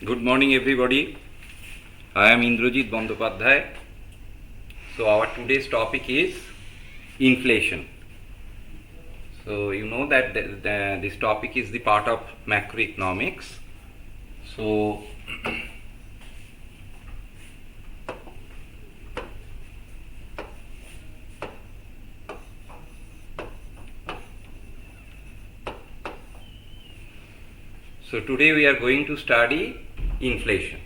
Good morning, everybody. I am Indrajit Bandyopadhyay. So, our today's topic is inflation. So, you know that this topic is the part of macroeconomics. So, today we are going to study inflation.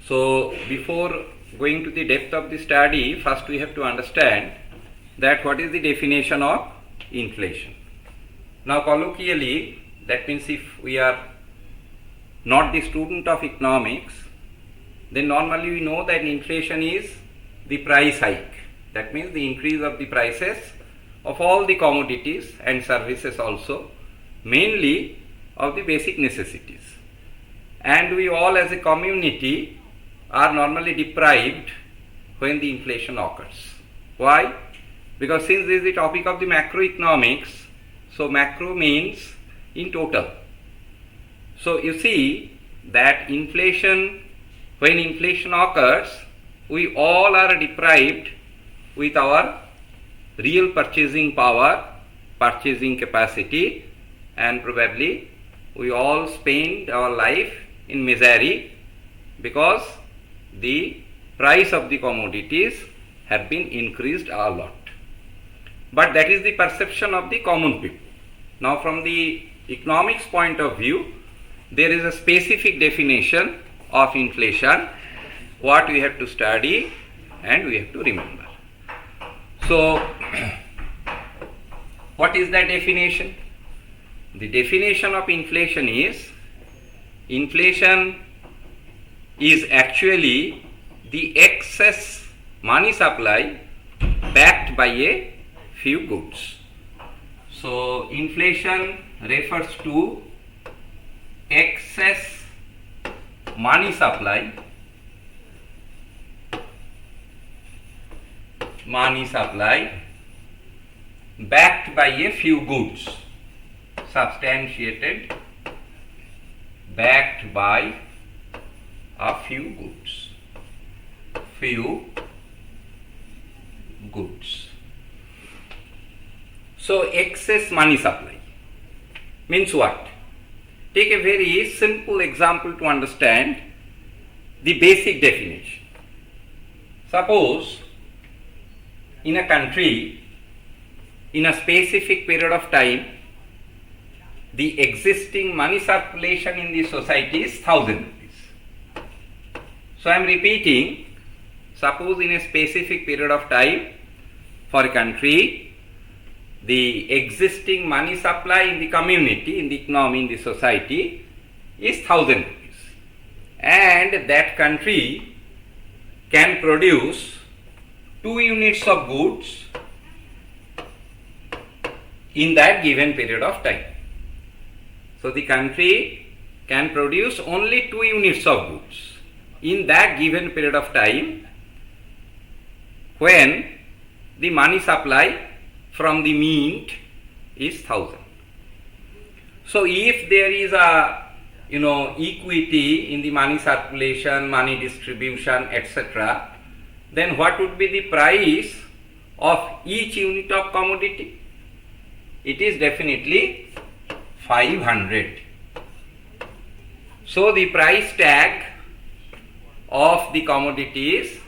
So, before going to the depth of the study, first we have to understand that what is the definition of inflation. Now, colloquially, that means if we are not the student of economics, then normally we know that inflation is the price hike. That means the increase of the prices of all the commodities and services also, mainly of the basic necessities. And we all as a community are normally deprived when the inflation occurs. Why? Because since this is the topic of the macroeconomics, so macro means in total. So you see that when inflation occurs, we all are deprived with our real purchasing power, purchasing capacity, and probably we all spend our life in misery because the price of the commodities have been increased a lot. But that is the perception of the common people. Now, from the economics point of view, there is a specific definition of inflation, what we have to study and we have to remember. So, what is that definition? The definition of inflation is actually the excess money supply backed by a few goods. So, inflation refers to excess money supply backed by a few goods, substantiated, backed by a few goods. So, excess money supply means what? Take a very simple example to understand the basic definition. Suppose in a country, in a specific period of time, the existing money circulation in the society is 1,000 rupees. So I am repeating, suppose in a specific period of time for a country, the existing money supply in the community, in the economy, in the society is 1,000 rupees. And that country can produce 2 units of goods in that given period of time. So the country can produce only 2 units of goods in that given period of time when the money supply from the mint is 1,000. So if there is a equity in the money circulation, money distribution, etc., then what would be the price of each unit of commodity? It is definitely 500. So the price tag of the commodity is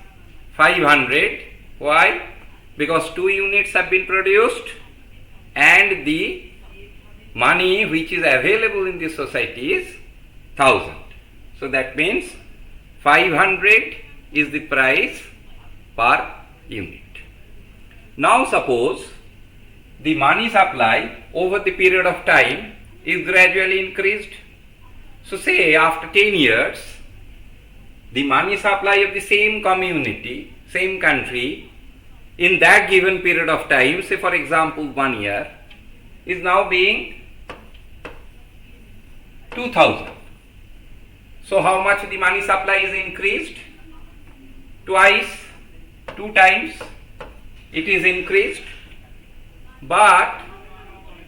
500. Why? Because 2 units have been produced and the money which is available in the society is 1,000. So that means 500 is the price per unit. Now suppose the money supply over the period of time is gradually increased. So say after 10 years, the money supply of the same community, same country, in that given period of time, say for example 1 year, is now being 2,000. So how much the money supply is increased? Twice, 2 times it is increased, but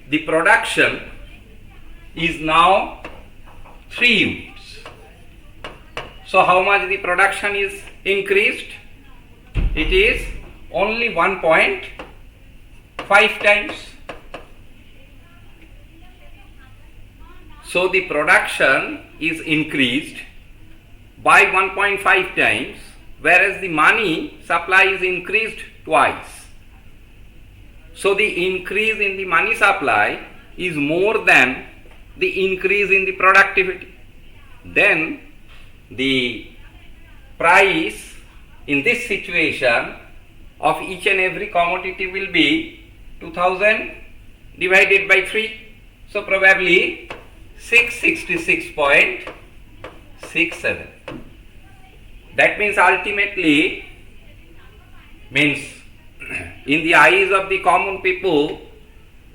the production is now 3 units. So how much the production is increased? It is only 1.5 times. So the production is increased by 1.5 times, whereas the money supply is increased twice. So the increase in the money supply is more than the increase in the productivity. Then the price in this situation of each and every commodity will be 2000 divided by 3. So probably 666.67. That means ultimately in the eyes of the common people,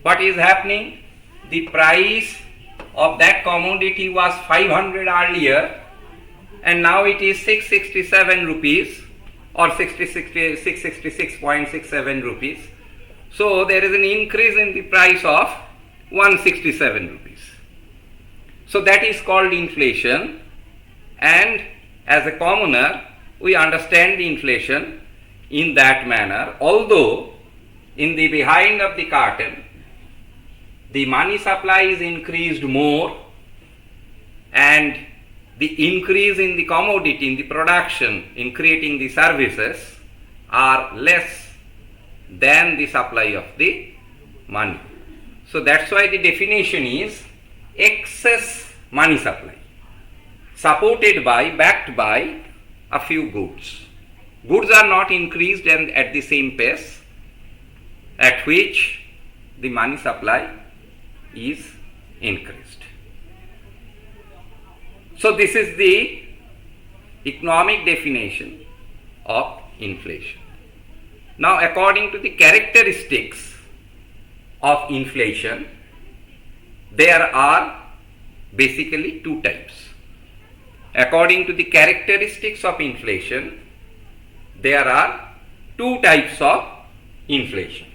what is happening? The price of that commodity was 500 earlier, and now it is 667 rupees or 666.67 rupees. So there is an increase in the price of 167 rupees. So that is called inflation, and as a commoner we understand the inflation in that manner, although in the behind of the curtain the money supply is increased more and the increase in the commodity, in the production, in creating the services are less than the supply of the money. So that's why the definition is excess money supply, supported by, backed by a few goods. Goods are not increased and at the same pace at which the money supply is increased. So this is the economic definition of inflation. Now according to the characteristics of inflation, there are basically two types. According to the characteristics of inflation, there are two types of inflation.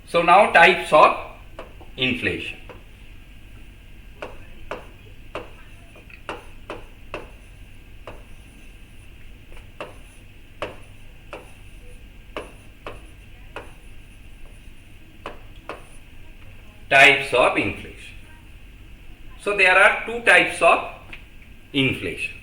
So now types of inflation. Types of inflation. So there are two types of inflation.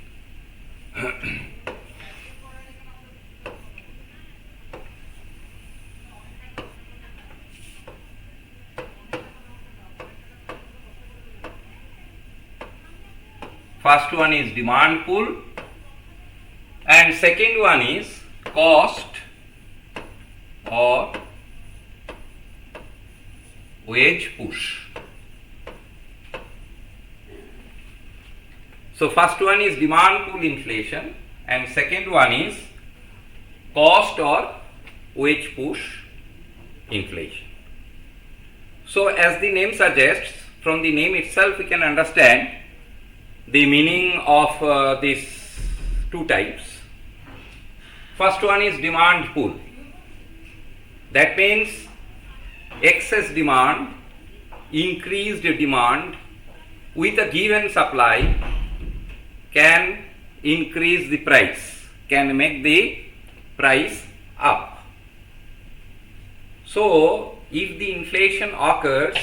First one is demand pull and second one is cost or wage push. So first one is demand pull inflation and second one is cost or wage push inflation. So as the name suggests, from the name itself we can understand the meaning of these two types. First one is demand pull. That means excess demand, increased demand with a given supply can increase the price, can make the price up. So if the inflation occurs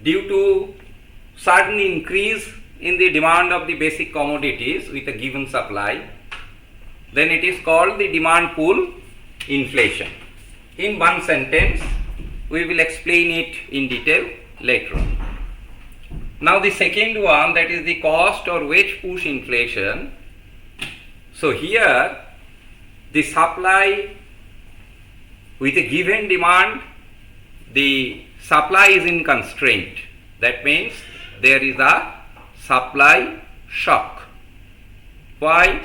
due to sudden increase in the demand of the basic commodities with a given supply, then it is called the demand pull inflation. In one sentence, we will explain it in detail later on. Now the second one, that is the cost or wage push inflation. So here the supply with a given demand, the supply is in constraint. That means there is a supply shock. Why?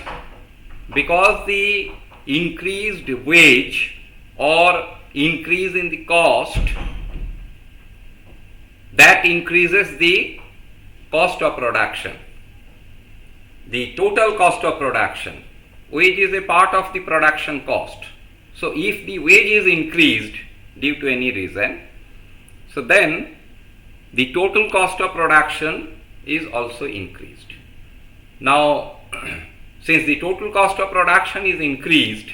Because the increased wage or increase in the cost, that increases the cost of production, the total cost of production. Wage is a part of the production cost. So if the wage is increased due to any reason, So then the total cost of production is also increased. Now, since the total cost of production is increased,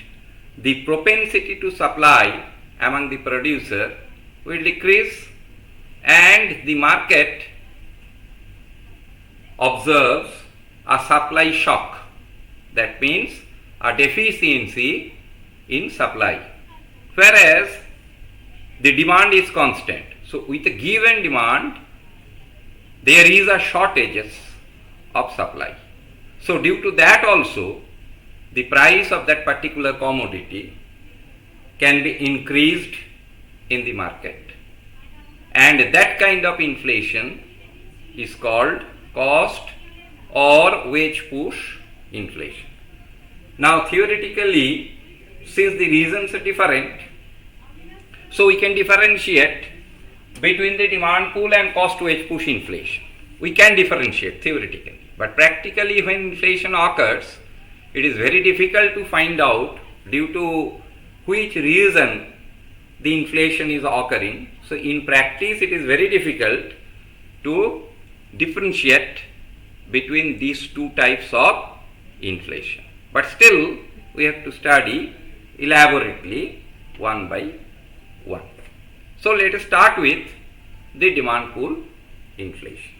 the propensity to supply among the producer will decrease, and the market observes a supply shock. That means a deficiency in supply, whereas the demand is constant. So with a given demand, there is a shortages of supply. So due to that also, the price of that particular commodity can be increased in the market. And that kind of inflation is called cost or wage push inflation. Now theoretically, since the reasons are different, so we can differentiate between the demand pool and cost wage push inflation. We can differentiate theoretically, but practically when inflation occurs, it is very difficult to find out due to which reason the inflation is occurring. So in practice it is very difficult to differentiate between these two types of inflation. But still we have to study elaborately one by one. So let us start with the demand pool inflation.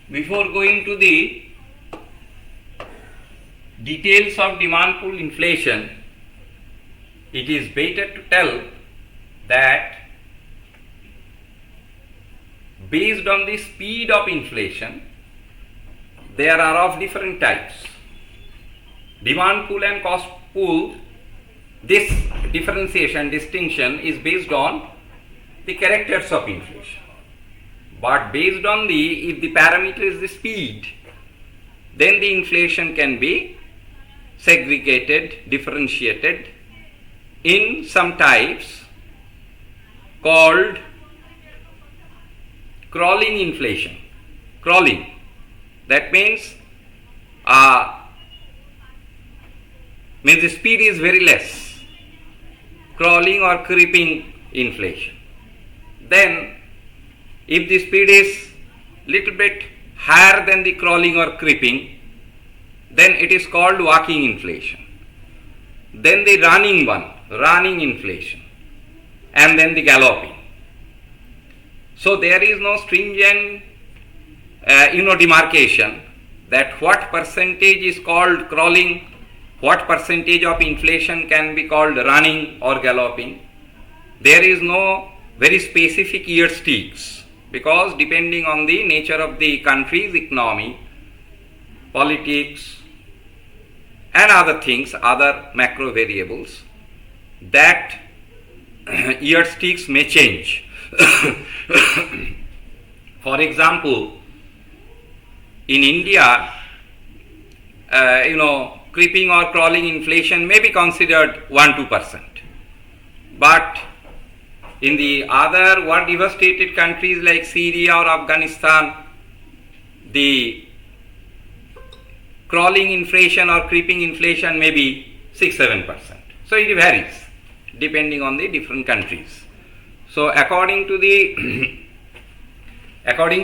Before going to the details of demand pool inflation, it is better to tell that based on the speed of inflation, there are of different types. Demand pool and cost pool, this differentiation, distinction is based on the characters of inflation. But based on if the parameter is the speed, then the inflation can be segregated, differentiated in some types called crawling inflation. Crawling, that means the speed is very less. Crawling or creeping inflation. Then if the speed is little bit higher than the crawling or creeping, then it is called walking inflation. Then the running one, running inflation, and then the galloping. So there is no stringent demarcation that what percentage is called crawling, what percentage of inflation can be called running or galloping. There is no very specific yardsticks, because depending on the nature of the country's economy, politics and other things, other macro variables, that yardsticks may change. For example, in India, creeping or crawling inflation may be considered 1-2%. But in the other war devastated countries like Syria or Afghanistan, the crawling inflation or creeping inflation may be 6-7%. So it varies depending on the different countries. So according to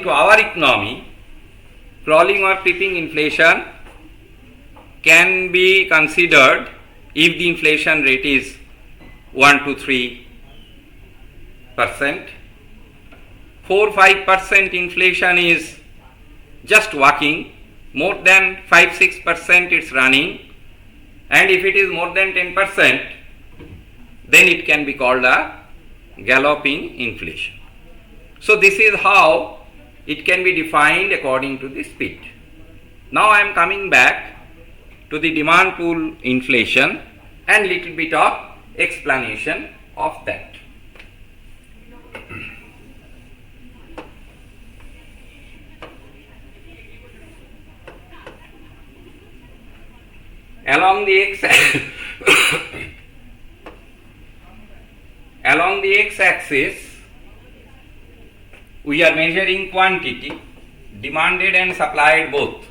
our economy, crawling or creeping inflation can be considered if the inflation rate is 1-3%. 4-5% inflation is just walking, more than 5-6% it's running, and if it is more than 10%, then it can be called a galloping inflation. So this is how it can be defined according to the speed. Now I am coming back to the demand pool inflation and little bit of explanation of that. Along the along the x-axis, we are measuring quantity, demanded and supplied both.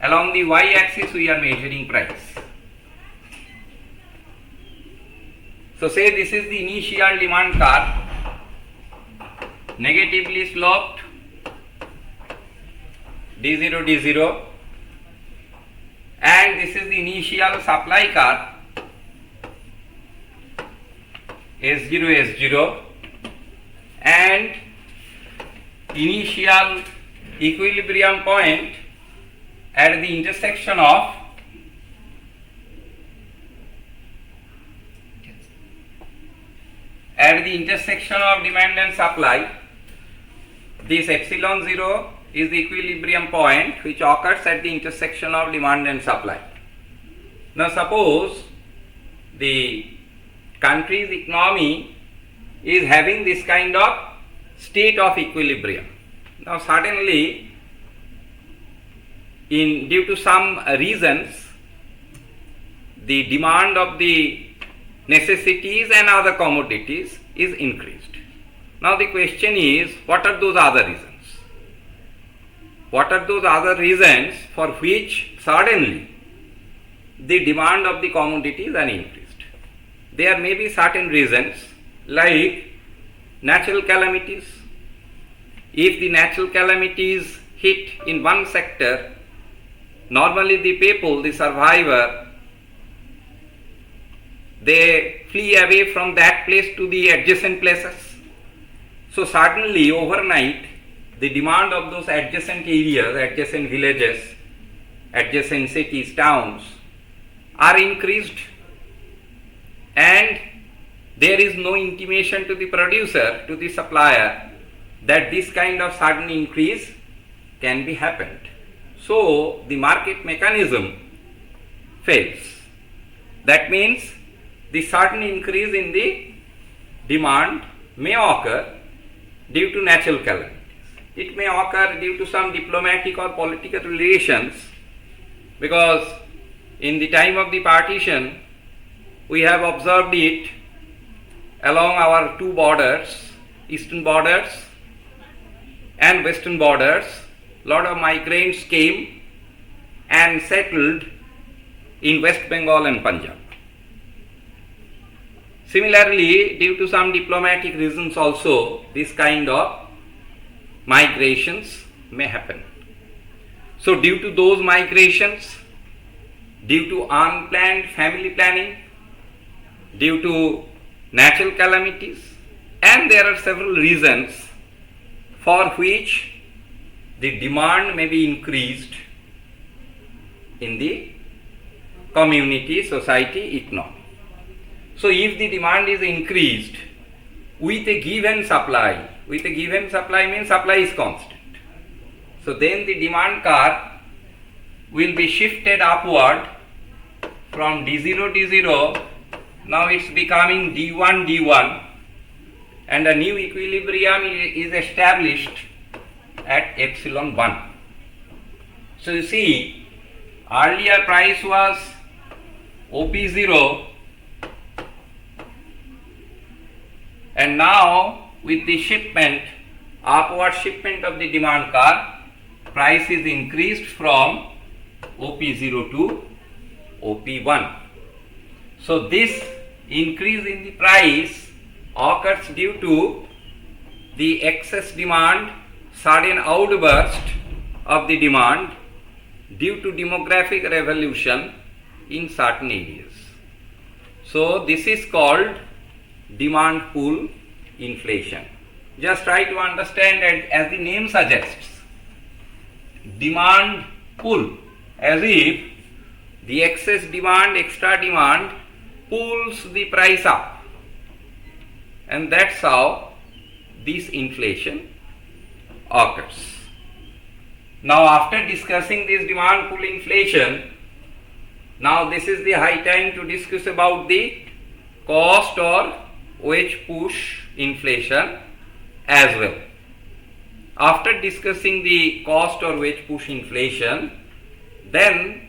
Along the y-axis, we are measuring price. So say this is the initial demand curve, negatively sloped, D0, D0, and this is the initial supply curve, S0, S0, and initial equilibrium point at the intersection of demand and supply. This epsilon 0 is the equilibrium point which occurs at the intersection of demand and supply. Now suppose the country's economy is having this kind of state of equilibrium. Now suddenly, due to some reasons, the demand of the necessities and other commodities is increased. Now the question is, what are those other reasons? What are those other reasons for which suddenly the demand of the commodities are increased? There may be certain reasons like natural calamities. If the natural calamities hit in one sector, normally the people, the survivor, they flee away from that place to the adjacent places. So suddenly overnight, the demand of those adjacent areas, adjacent villages, adjacent cities, towns are increased, and there is no intimation to the producer, to the supplier, that this kind of sudden increase can be happened. So the market mechanism fails. That means the sudden increase in the demand may occur due to natural calamities. It may occur due to some diplomatic or political relations, because in the time of the partition, we have observed it along our two borders, eastern borders and western borders. Lot of migrants came and settled in West Bengal and Punjab. Similarly, due to some diplomatic reasons also, this kind of migrations may happen. So due to those migrations, due to unplanned family planning, due to natural calamities, and there are several reasons for which the demand may be increased in the community, society, economy. So if the demand is increased with a given supply means supply is constant. So then the demand curve will be shifted upward from D0, D0, now it's becoming D1, D1, and a new equilibrium is established at epsilon 1. So you see, earlier price was OP0, and now with the shipment, upward shipment of the demand curve, price is increased from OP0 to OP1. So this increase in the price occurs due to the excess demand, sudden outburst of the demand due to demographic revolution in certain areas. So this is called demand pull inflation. Just try to understand it as the name suggests. Demand pull, as if the excess demand, extra demand pulls the price up, and that's how this inflation occurs. Now after discussing this demand pull inflation, now this is the high time to discuss about the cost or wage push inflation as well. After discussing the cost or wage push inflation, then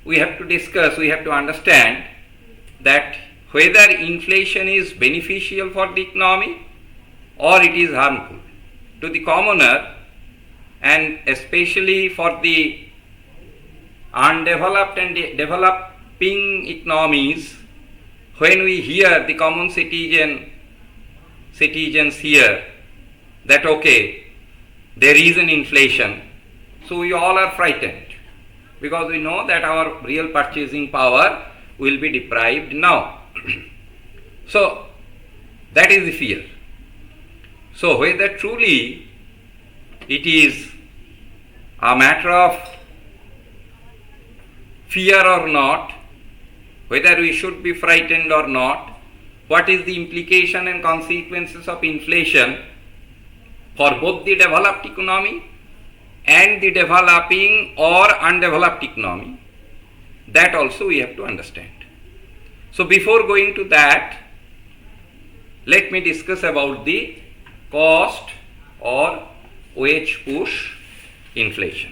we have to discuss, we have to understand that whether inflation is beneficial for the economy or it is harmful to the commoner, and especially for the undeveloped and developing economies. When we hear the common citizens hear that okay, there is an inflation, so we all are frightened because we know that our real purchasing power will be deprived now. So that is the fear. So whether truly it is a matter of fear or not, whether we should be frightened or not, what is the implication and consequences of inflation for both the developed economy and the developing or undeveloped economy, that also we have to understand. So before going to that, let me discuss about the cost or wage push inflation.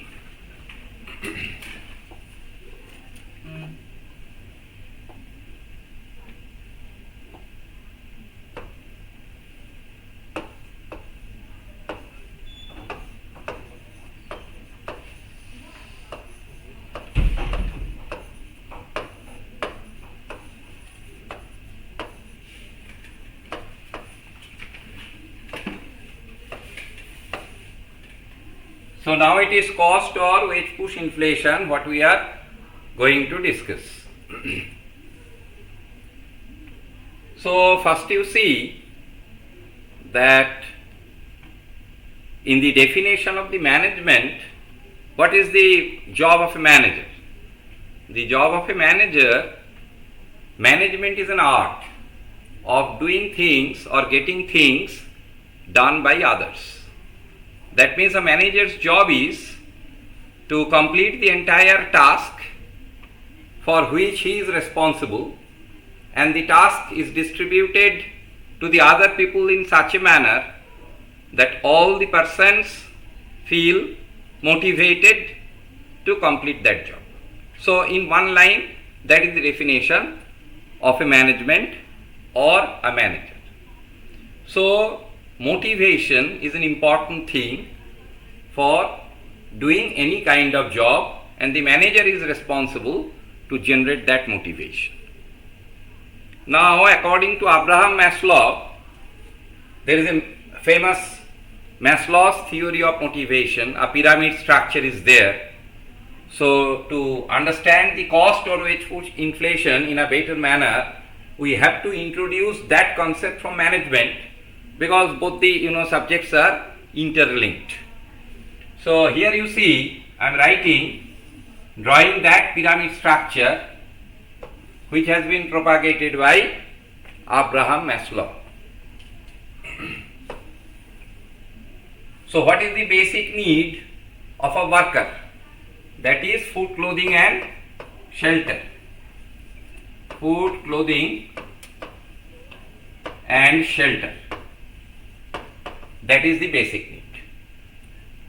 So now it is cost or wage push inflation what we are going to discuss. So first you see that in the definition of the management, what is the job of a manager? The job of a manager, management is an art of doing things or getting things done by others. That means a manager's job is to complete the entire task for which he is responsible, and the task is distributed to the other people in such a manner that all the persons feel motivated to complete that job. So in one line, that is the definition of a management or a manager. So motivation is an important thing for doing any kind of job, and the manager is responsible to generate that motivation. Now, according to Abraham Maslow, there is a famous Maslow's theory of motivation. A pyramid structure is there. So to understand the cost or wage push inflation in a better manner, we have to introduce that concept from management, because both the subjects are interlinked. So here you see I am drawing that pyramid structure which has been propagated by Abraham Maslow. So what is the basic need of a worker? That is food, clothing and shelter. Food, clothing and shelter. That is the basic need.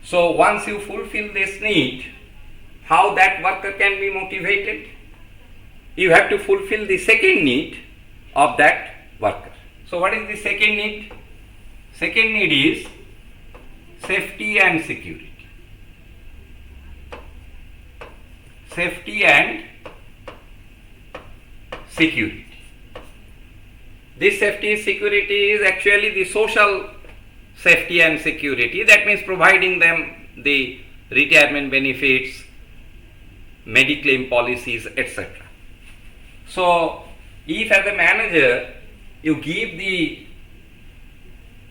So once you fulfill this need, how that worker can be motivated? You have to fulfill the second need of that worker. So what is the second need? Second need is safety and security. Safety and security. This safety and security is actually the social safety and security. That means providing them the retirement benefits, mediclaim policies, etc. So if as a manager you give the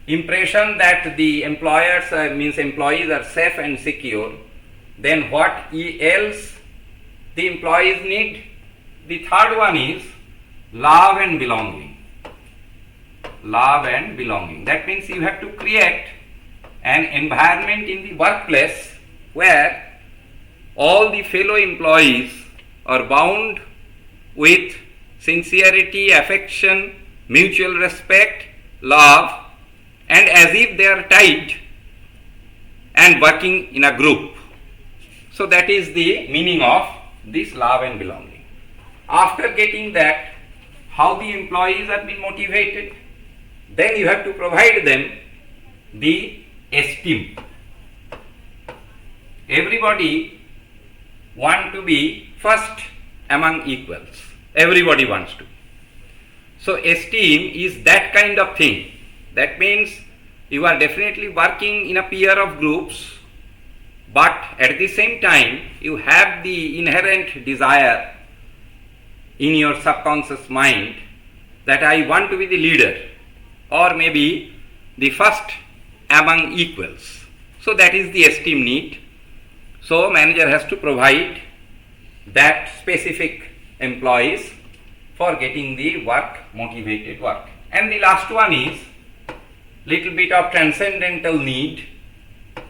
impression that the employees are safe and secure, then what else the employees need? The third one is love and belonging. Love and belonging. That means you have to create an environment in the workplace where all the fellow employees are bound with sincerity, affection, mutual respect, love, and as if they are tied and working in a group. So that is the meaning of this love and belonging. After getting that, how the employees are being motivated, then you have to provide them the esteem. Everybody want to be first among equals. Everybody wants to. So esteem is that kind of thing. That means you are definitely working in a peer of groups, but at the same time you have the inherent desire in your subconscious mind that I want to be the leader or maybe the first among equals. So that is the esteem need. So manager has to provide that specific employees for getting the work, motivated work. And the last one is little bit of transcendental need,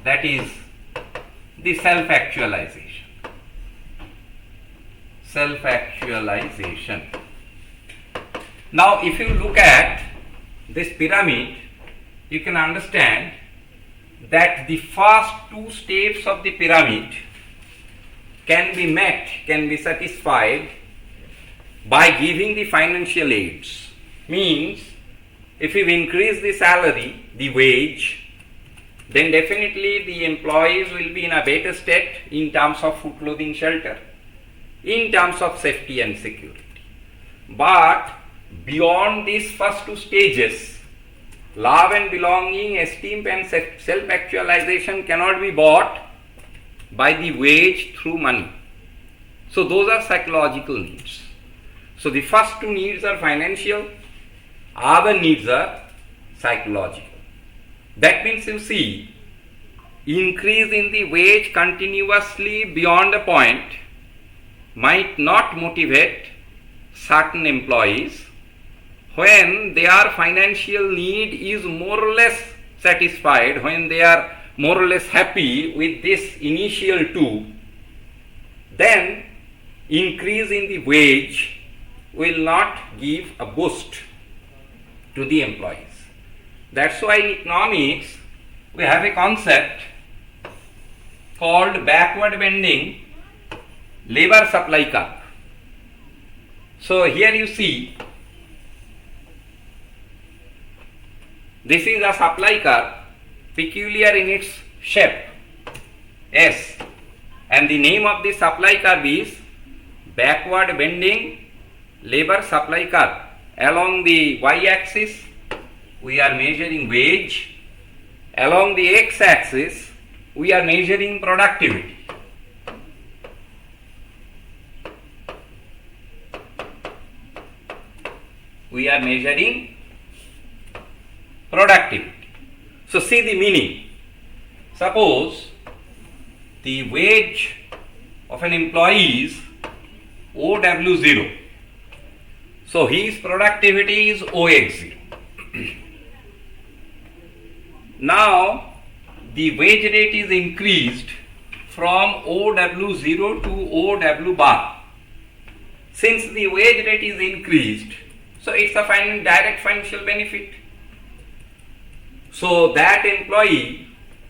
that is the self-actualization. Self-actualization. Now if you look at this pyramid, you can understand that the first two steps of the pyramid can be met, can be satisfied by giving the financial aids. Means if you increase the salary, the wage, then definitely the employees will be in a better state in terms of food, clothing, shelter, in terms of safety and security. But beyond these first two stages, love and belonging, esteem and self-actualization cannot be bought by the wage through money. So those are psychological needs. So the first two needs are financial, other needs are psychological. That means you see, increase in the wage continuously beyond a point might not motivate certain employees when their financial need is more or less satisfied, when they are more or less happy with this initial two, then increase in the wage will not give a boost to the employees. That's why in economics we have a concept called backward bending labor supply curve. So here you see, this is a supply curve, peculiar in its shape, S, and the name of the supply curve is backward bending labor supply curve. Along the y-axis we are measuring wage, along the x-axis we are measuring productivity. We are measuring productivity. So see the meaning. Suppose the wage of an employee is OW0. So his productivity is OX0. Now the wage rate is increased from OW0 to OW bar. Since the wage rate is increased, so it's a direct financial benefit. So that employee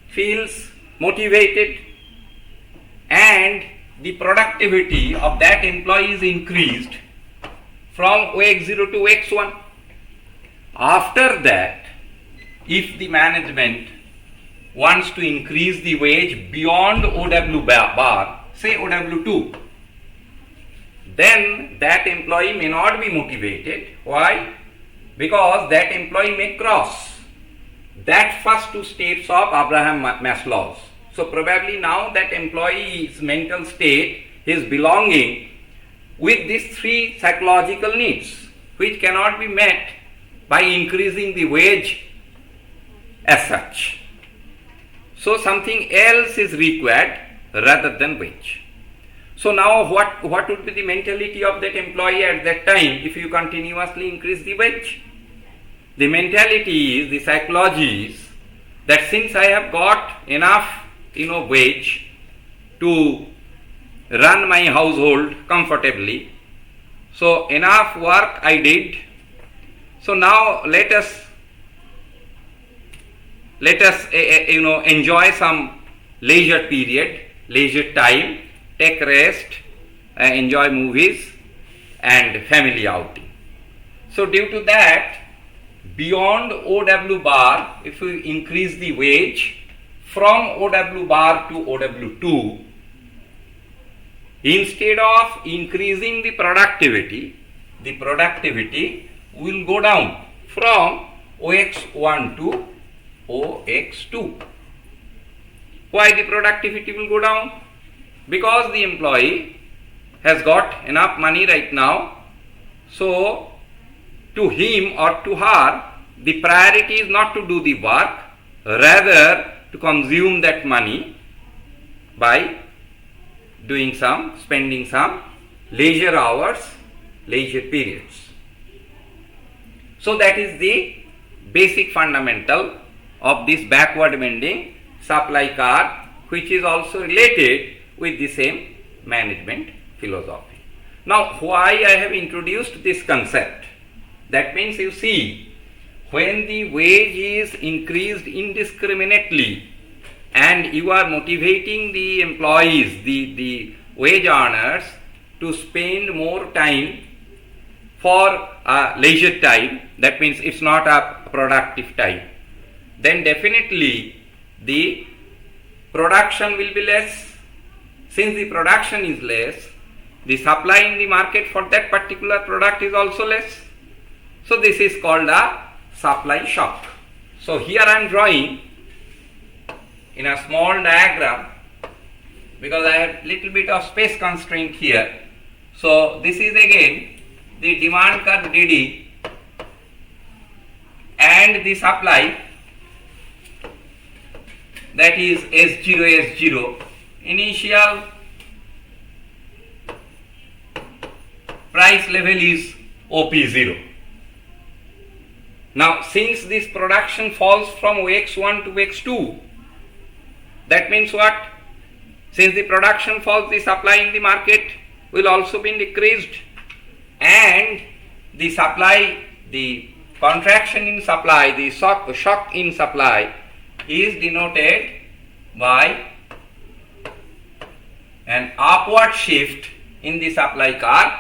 feels motivated and the productivity of that employee is increased from OX0 to OX1. After that, if the management wants to increase the wage beyond OW bar, say OW2, then that employee may not be motivated. Why? Because that employee may cross that first two steps of Abraham Maslow's. So probably now that employee's mental state is belonging with these three psychological needs, which cannot be met by increasing the wage as such. So something else is required rather than wage. So now what would be the mentality of that employee at that time if you continuously increase the wage? The mentality is, the psychology is that since I have got enough wage to run my household comfortably, so enough work I did, so now let us enjoy some leisure period, leisure time, take rest, enjoy movies and family outing. So due to that, beyond OW bar, if we increase the wage from OW bar to OW2, instead of increasing the productivity will go down from OX1 to OX2. Why the productivity will go down? Because the employee has got enough money right now, so to him or to her, the priority is not to do the work, rather to consume that money by spending some leisure hours, leisure periods. So that is the basic fundamental of this backward bending supply curve, which is also related with the same management philosophy. Now, why I have introduced this concept? That means, you see, when the wage is increased indiscriminately and you are motivating the employees, the wage earners, to spend more time for leisure time, that means it's not a productive time, then definitely the production will be less. Since the production is less, the supply in the market for that particular product is also less. So this is called a supply shock. So here I am drawing in a small diagram because I have little bit of space constraint here. So this is again the demand curve DD and the supply, that is S0 S0. Initial price level is OP0. Now, since this production falls from OX1 to OX2, that means what? Since the production falls, the supply in the market will also be decreased, and the supply, the contraction in supply, the shock in supply is denoted by an upward shift in the supply curve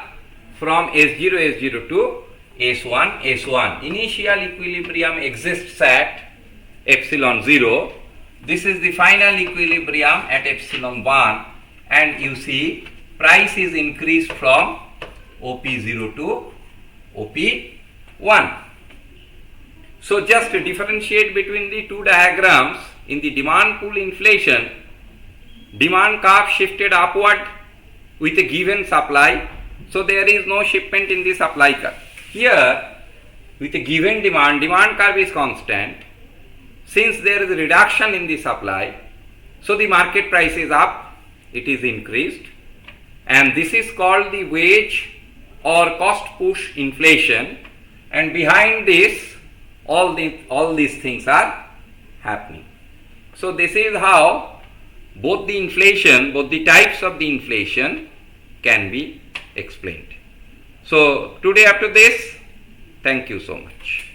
from S0 S0 to S1 S1. Initial equilibrium exists at epsilon 0. This is the final equilibrium at epsilon 1, and you see price is increased from OP0 to OP1. So just to differentiate between the two diagrams, in the demand pull inflation, demand curve shifted upward with a given supply, so there is no shipment in the supply curve. Here, with a given demand curve is constant. Since there is a reduction in the supply, so the market price is up, it is increased, and this is called the wage or cost push inflation, and behind this all these things are happening. So this is how both the types of the inflation can be explained. So today, after this, thank you so much.